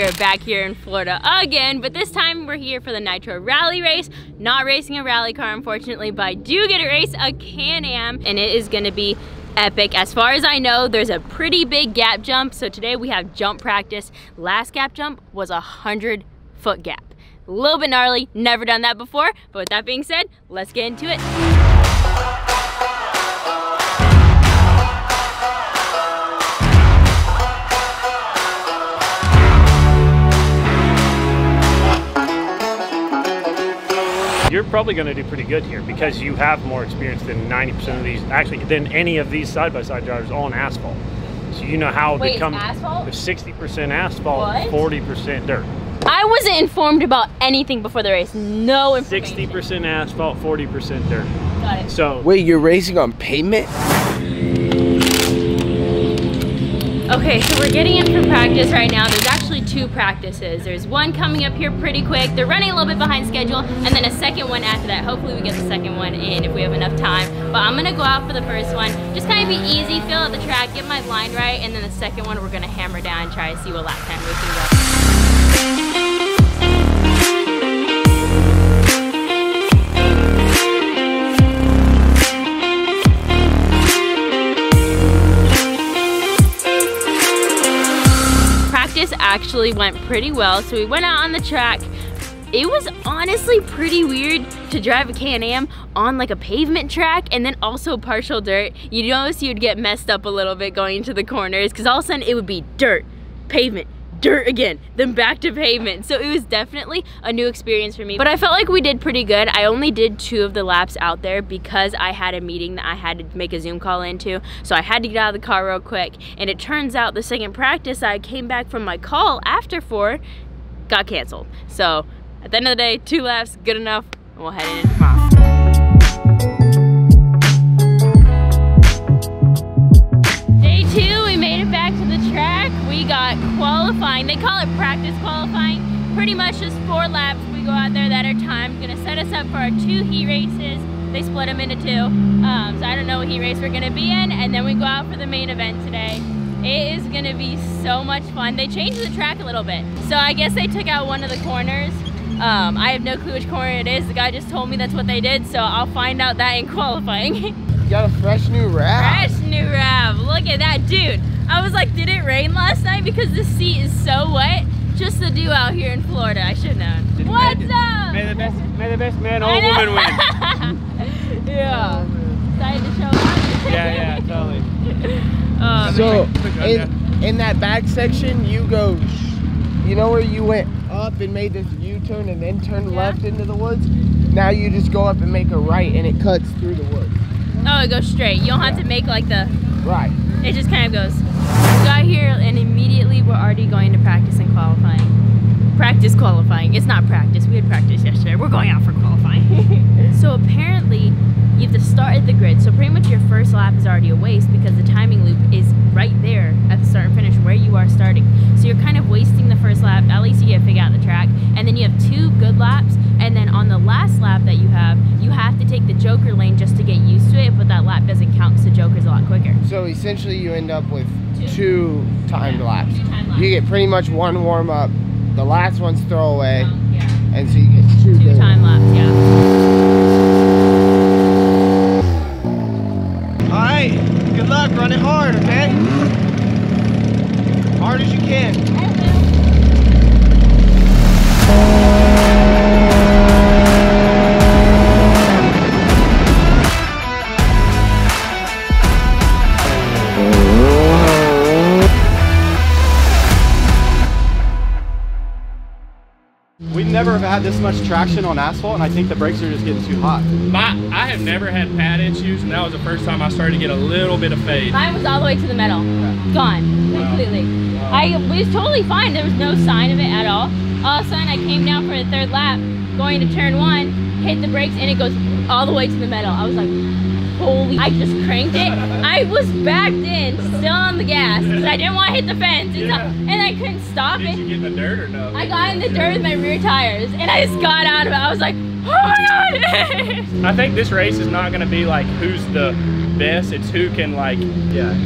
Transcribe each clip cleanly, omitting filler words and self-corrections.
we are back here in Florida again, but this time we're here for the Nitro Rally race. Not racing a rally car, unfortunately, but I do get to race a Can-Am, and it is gonna be epic. As far as I know, there's a pretty big gap jump, so today we have jump practice. Last gap jump was a 100-foot gap. A little bit gnarly, never done that before, but with that being said, let's get into it. You're probably going to do pretty good here because you have more experience than 90% of these, actually, than any of these side-by-side drivers on asphalt. So you know how to become 60% asphalt, 40% dirt. I wasn't informed about anything before the race. No information. 60% asphalt, 40% dirt. Got it. So wait, you're racing on pavement? Okay, so we're getting in for practice right now. There's actually two practices. There's one coming up here pretty quick. They're running a little bit behind schedule, and then a second one after that. Hopefully we get the second one in if we have enough time. But I'm gonna go out for the first one. Just kind of be easy, fill out the track, get my line right, and then the second one we're gonna hammer down and try to see what lap time we can go. Actually went pretty well, so we went out on the track. It was honestly pretty weird to drive a Can-Am on like a pavement track and then also partial dirt. You notice you'd get messed up a little bit going into the corners because all of a sudden it would be dirt, pavement, dirt again, then back to pavement. So it was definitely a new experience for me, but I felt like we did pretty good. I only did 2 of the laps out there because I had a meeting that I had to make a Zoom call into, so I had to get out of the car real quick. And it turns out the second practice I came back from my call after 4 got canceled. So at the end of the day, 2 laps, good enough, and we'll head in tomorrow. Day 2, we made it back to the track. We got qualifying. They call it practice qualifying. Pretty much just 4 laps we go out there that are timed. Gonna set us up for our 2 heat races. They split them into 2. So I don't know what heat race we're gonna be in, and then we go out for the main event today. It is gonna be so much fun. They changed the track a little bit. So I guess they took out one of the corners. I have no clue which corner it is. The guy just told me that's what they did, so I'll find out that in qualifying. You got a fresh new wrap. Fresh new wrap. Look at that, dude. I was like, did it rain last night? Because the seat is so wet. Just the dew out here in Florida. I should have known. What's up? May the best man or woman win. Yeah. Excited to show up. Yeah, totally. So in that back section, you go, you know where you went up and made this U-turn and then turned left into the woods? Now you just go up and make a right and it cuts through the woods. Oh, it goes straight. You don't have to make like the... Right. It just kind of goes. We got here and immediately we're already going to practice and qualifying. Practice qualifying. It's not practice. We had practice yesterday. We're going out for qualifying. So apparently you have to start at the grid. So pretty much your first lap is already a waste because the timing loop is right there at the start and finish where you are starting. So you're kind of wasting the first lap. At least you get to figure out the track. And then you have 2 good laps. And then on the last lap that you have to take the joker lane just to get used to it, but that lap doesn't count because the joker's a lot quicker. So essentially you end up with 2 timed laps. 2 time laps. You get pretty much 1 warm up. The last one's throwaway. Yeah. And so you get 2 time laps, yeah. Alright, good luck, run it hard, okay? Hard as you can. We've never had this much traction on asphalt, and I think the brakes are just getting too hot. I have never had pad issues, and that was the first time I started to get a little bit of fade. Mine was all the way to the metal. Gone. Completely. It was totally fine. There was no sign of it at all. All of a sudden, I came down for the 3rd lap, going to turn 1, hit the brakes, and it goes all the way to the metal. I was like, holy, I just cranked it. I was backed in, still on the gas, because I didn't want to hit the fence. And I couldn't stop it. Did you get in the dirt or no? I got in the dirt with my rear tires, and I just got out of it. I was like, oh my God. I think this race is not going to be like who's the best. It's who can like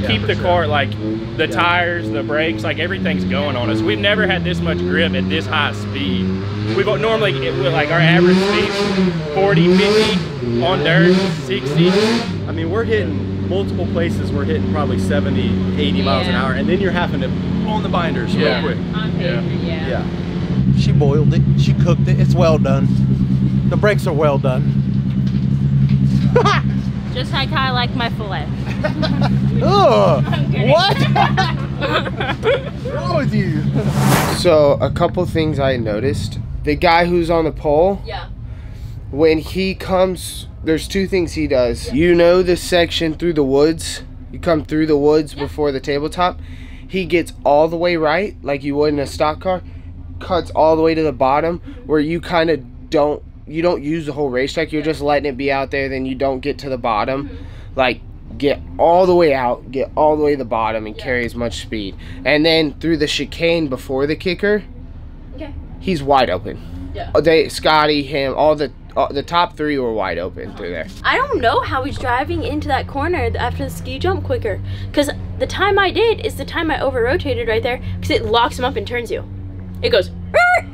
keep the car, like the tires, the brakes, like everything's going on us. We've never had this much grip at this high speed. We've normally, like our average speed, 40, 50 on dirt, 60. I mean, we're hitting multiple places. We're hitting probably 70, 80 miles an hour, and then you're having to on the binders real quick. On paper, yeah. She boiled it. She cooked it. It's well done. The brakes are well done. Just like how I like my filet. Ugh, what? What's wrong with you? So a couple things I noticed. The guy who's on the pole, when he comes, there's two things he does. You know the section through the woods? You come through the woods before the tabletop. He gets all the way right, like you would in a stock car, cuts all the way to the bottom, where you kind of don't use the whole racetrack. You're just letting it be out there, then you don't get to the bottom. Like, get all the way out, get all the way to the bottom, and carry as much speed. And then through the chicane before the kicker, he's wide open. Scotty, him, all the top three were wide open through there. I don't know how he's driving into that corner after the ski jump quicker, because the time I did is the time I over rotated right there, because it locks him up and turns you. It goes, "Rrr!"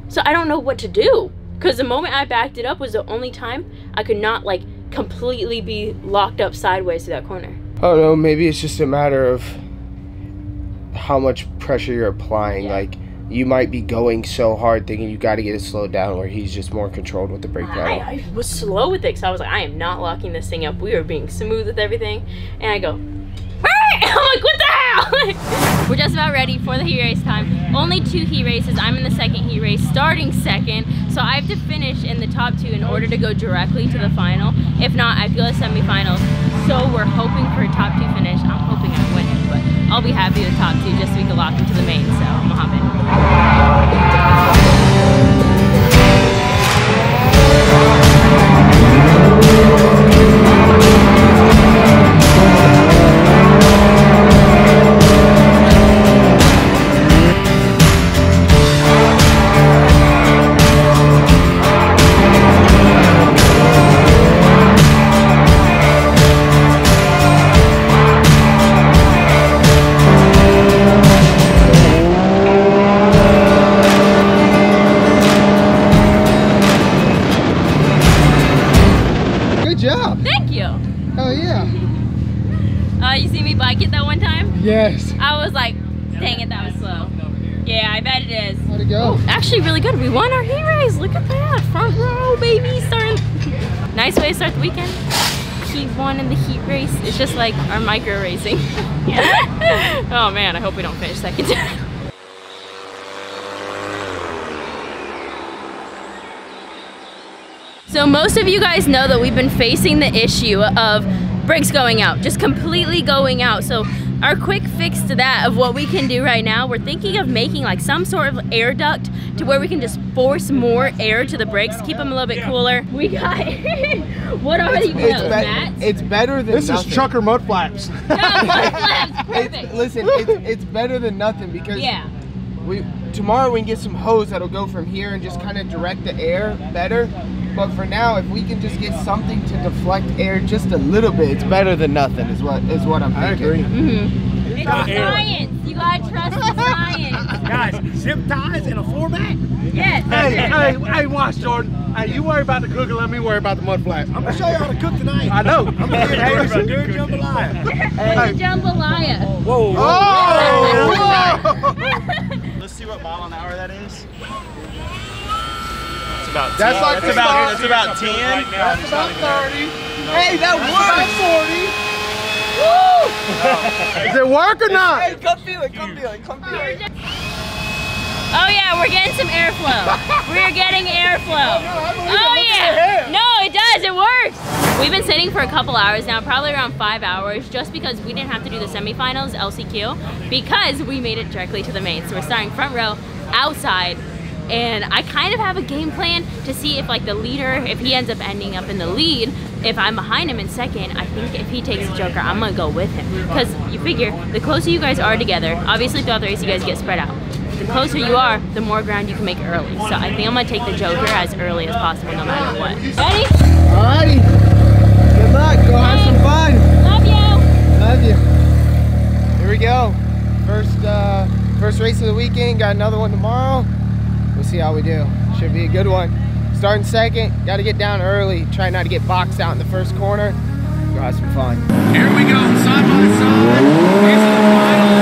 So I don't know what to do, because the moment I backed it up was the only time I could not like completely be locked up sideways to that corner. I don't know, maybe it's just a matter of how much pressure you're applying. Like, you might be going so hard thinking you got to get it slowed down, where he's just more controlled with the brake pedal. I was slow with it, because I was like, I am not locking this thing up. We were being smooth with everything. And I go, "Rrr!" I'm like, what the hell? We're just about ready for the heat race time. Only 2 heat races. I'm in the second heat race, starting second. So I have to finish in the top 2 in order to go directly to the final. If not, I feel a semifinals. So we're hoping for a top 2 finish. I'm hoping I win it, but I'll be happy with top 2 just so we can lock into the main. So I'm gonna hop in. You see me bike it that one time? Yes. I was like, dang it, that was slow. Yeah, I bet it is. How'd it go? Actually, really good. We won our heat race. Look at that. Front row, baby. Starting. Nice way to start the weekend. He won in the heat race. It's just like our micro racing. Oh man, I hope we don't finish second. So most of you guys know that we've been facing the issue of brakes going out, just completely going out. So our quick fix to that of what we can do right now, we're thinking of making like some sort of air duct to where we can just force more air to the brakes, keep them a little bit cooler. We got, what are these mats? It's better than this nothing. Is trucker mud flaps. Yeah, mud flaps, perfect. Listen, it's better than nothing, because tomorrow we can get some hose that'll go from here and just kind of direct the air better. But for now, if we can just get something to deflect air just a little bit, it's better than nothing, is what I'm thinking. I agree. Mm-hmm. It's science. You gotta trust the science. Guys, zip ties and a floor mat? Yes. Hey, watch, Jordan. Hey, you worry about the cooking, let me worry about the mud flaps. I'm gonna show you how to cook tonight. I know. I'm gonna get some dude jambalaya. What's a jambalaya? Whoa. Oh! Let's see what mile an hour that is. About 10. That's like that's about 10. Right now, that's about 30. Hey, that works! Woo! Does it work or not? Hey, come feel it, come feel it, come feel it. Oh yeah, we're getting some airflow. We're getting airflow. Oh yeah. No, it does, it works. We've been sitting for a couple hours now, probably around 5 hours, just because we didn't have to do the semifinals, LCQ, because we made it directly to the main. So we're starting front row, outside, and I kind of have a game plan to see if like the leader, if he ends up ending up in the lead, if I'm behind him in second, I think if he takes the Joker, I'm gonna go with him. Because you figure, the closer you guys are together, obviously throughout the race you guys get spread out. The closer you are, the more ground you can make early. So I think I'm gonna take the Joker as early as possible no matter what. Ready? Alrighty. Good luck. Go have some fun. Love you. Love you. Here we go. First race of the weekend. Got another one tomorrow. We'll see how we do. Should be a good one. Starting second. Got to get down early. Try not to get boxed out in the first corner. Go have some fun. Here we go, side by side. Here's the finals.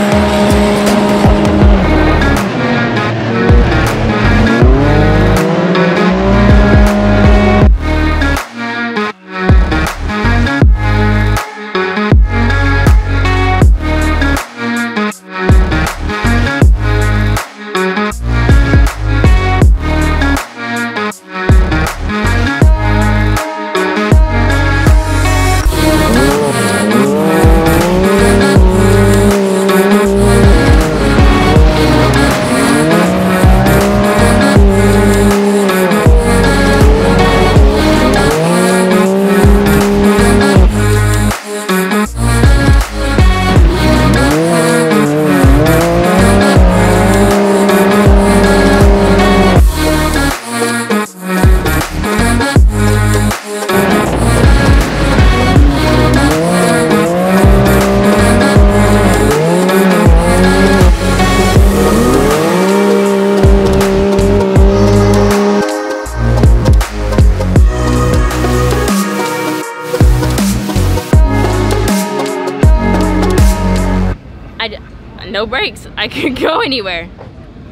No brakes. I couldn't go anywhere,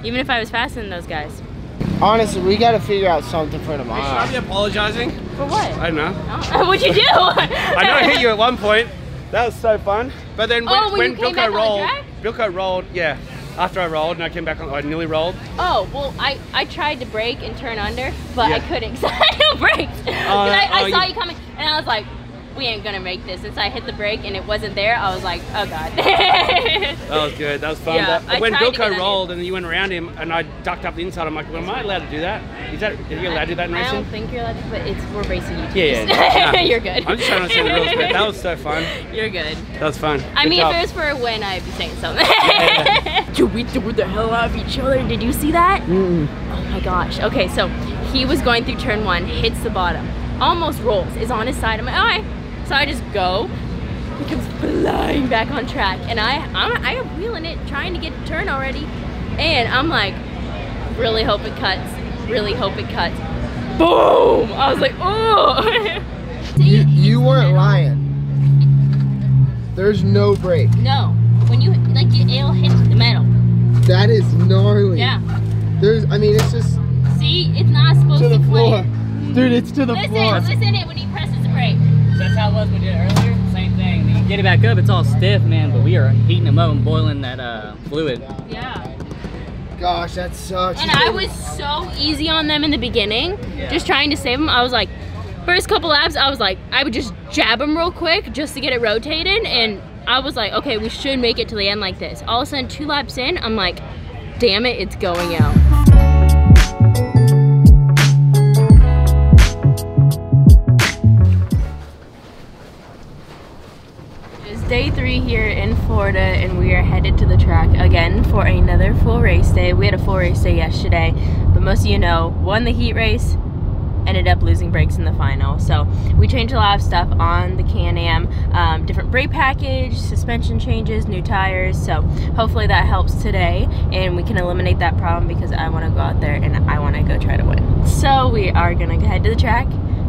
even if I was faster than those guys. Honestly, we got to figure out something for tomorrow. Should I be apologizing? For what? I don't know. Oh, what'd you do? I know I hit you at one point. That was so fun. But then when Bilko rolled, yeah. After I rolled and I came back on, I nearly rolled. Oh, well, I tried to brake and turn under, but I couldn't because I had no brakes. I saw you coming and I was like, we ain't gonna make this. And so I hit the brake and it wasn't there. I was like, oh God. That was good. That was fun. Yeah, but when Bilko rolled and you went around him and I ducked up the inside, I'm like, well, am I allowed to do that? Are you allowed to do that in racing? I don't think you're allowed to, but we're racing YouTube. Yeah. You're good. I'm just trying to understand the rules, but that was so fun. You're good. That was fun. I mean, if it was for a win, I'd be saying something. Dude, we threw the hell out of each other. Did you see that? Oh my gosh. Okay, so he was going through turn one, hits the bottom, almost rolls, is on his side. I'm like, all right. So I just go, he comes flying back on track, and I'm wheeling it, trying to get to turn already, and I'm like, really hope it cuts, really hope it cuts. Boom! I was like, oh! You weren't lying. There's no brake. No, when you it'll hit the metal. That is gnarly. Yeah. I mean, it's just. See, it's not supposed to the floor. Play. Dude, it's to the floor. Listen it when he presses the brake. That's how it was when we did it earlier. Same thing. You get it back up, it's all stiff, man. But we are heating them up and boiling that fluid. Yeah. Gosh, that sucks. And I was so easy on them in the beginning, just trying to save them. I was like, first couple laps, I would just jab them real quick just to get it rotated. And I was like, okay, we should make it to the end like this. All of a sudden, 2 laps in, I'm like, damn it, it's going out. Day 3 here in Florida, and we are headed to the track again for another full race day. We had a full race day yesterday, but most of you know, won the heat race, ended up losing brakes in the final. So we changed a lot of stuff on the Can-Am, different brake package, suspension changes, new tires. So hopefully that helps today, and we can eliminate that problem because I want to go out there and I want to go try to win. So we are gonna head to the track,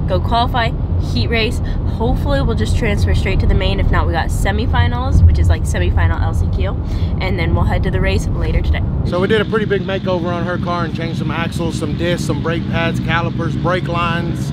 go qualify, heat race. Hopefully we'll just transfer straight to the main. If not, we got semifinals, which is like semifinal LCQ, and then we'll head to the race later today. So we did a pretty big makeover on her car and changed some axles, some discs, some brake pads, calipers, brake lines,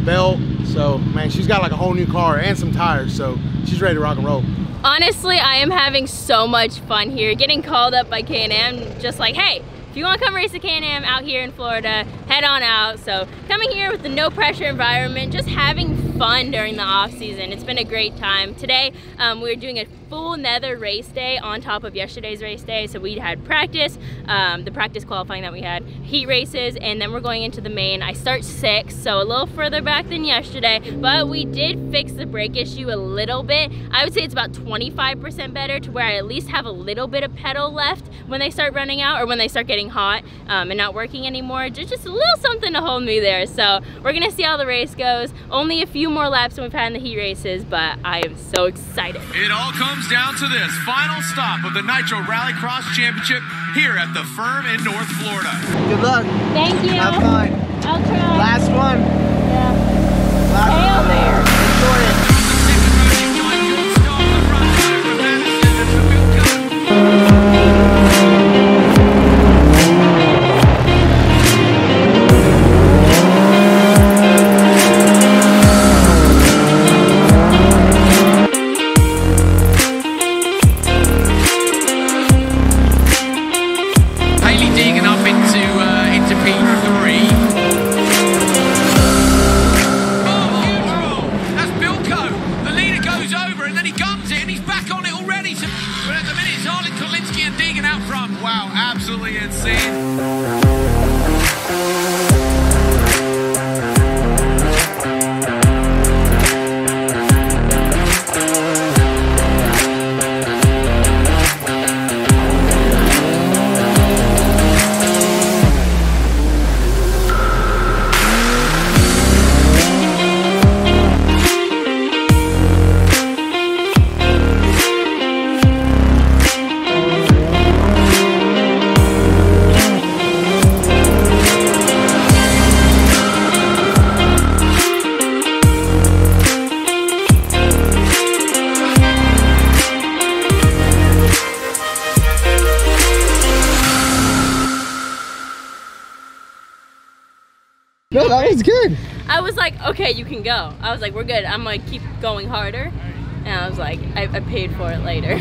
belt. So man, she's got like a whole new car and some tires, so she's ready to rock and roll. Honestly, I am having so much fun here, getting called up by Can-Am, just like, hey, if you want to come race the Can-Am out here in Florida, head on out. So coming here with the no pressure environment, just having fun during the off season. It's been a great time. Today we're doing a full nether race day on top of yesterday's race day. So we had practice, the practice qualifying that we had, heat races, and then we're going into the main. I start 6, so a little further back than yesterday, but we did fix the brake issue a little bit. I would say it's about 25% better, to where I at least have a little bit of pedal left when they start running out, or when they start getting hot and not working anymore. Just a little something to hold me there. So we're gonna see how the race goes. Only a few few more laps than we've had in the heat races, but I am so excited. It all comes down to this final stop of the Nitro Rallycross Championship here at the Firm in North Florida. Good luck. Thank you. Have fun. I'll try. Last one. Yeah. Last Hail one. there. Enjoy it. Hailie Deegan up into P3. Oh, huge roll. That's Bilko. The leader goes over and then he guns it and he's back on it already. So, but at the minute it's Harlan Kolinsky and Deegan out front. Wow, absolutely insane. No, that was good. I was like, okay, you can go. I was like, we're good. I'm gonna keep going harder. And I was like, I paid for it later.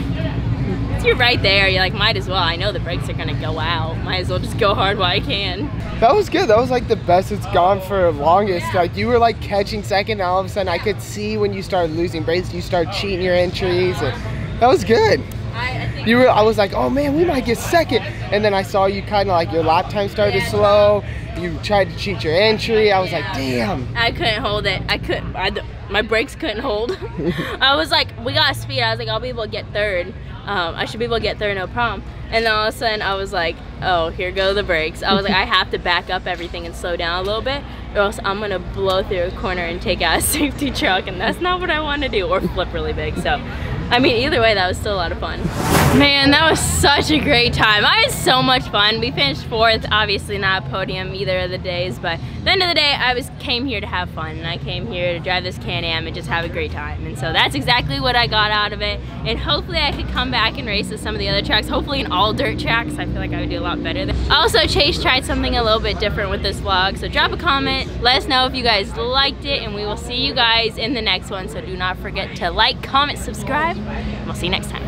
So you're right there. You're like, might as well. I know the brakes are gonna go out. Might as well just go hard while I can. That was good. That was like the best it's gone for longest. Like you were like catching second, and all of a sudden I could see when you started losing brakes, you started cheating your entries, and that was good. I was like, oh man, we might get second, and then I saw you kind of like your lap time started slow. You tried to cheat your entry. I was like, damn. I couldn't hold it. My brakes couldn't hold. I was like, we got speed. I was like, I'll be able to get third. I should be able to get third, no problem. And then all of a sudden, I was like, oh, here go the brakes. I was like, I have to back up everything and slow down a little bit, or else I'm gonna blow through a corner and take out a safety truck, and that's not what I want to do, or flip really big. So, I mean, either way, that was still a lot of fun. Man, that was such a great time. I had so much fun. We finished 4th, obviously not a podium either of the days, but at the end of the day, I came here to have fun, and I came here to drive this Can-Am and just have a great time. And so that's exactly what I got out of it. And hopefully I could come back and race with some of the other tracks, hopefully in all dirt tracks. I feel like I would do a lot better there. Also, Chase tried something a little bit different with this vlog, so drop a comment, let us know if you guys liked it, and we will see you guys in the next one. So do not forget to like, comment, subscribe, and we'll see you next time.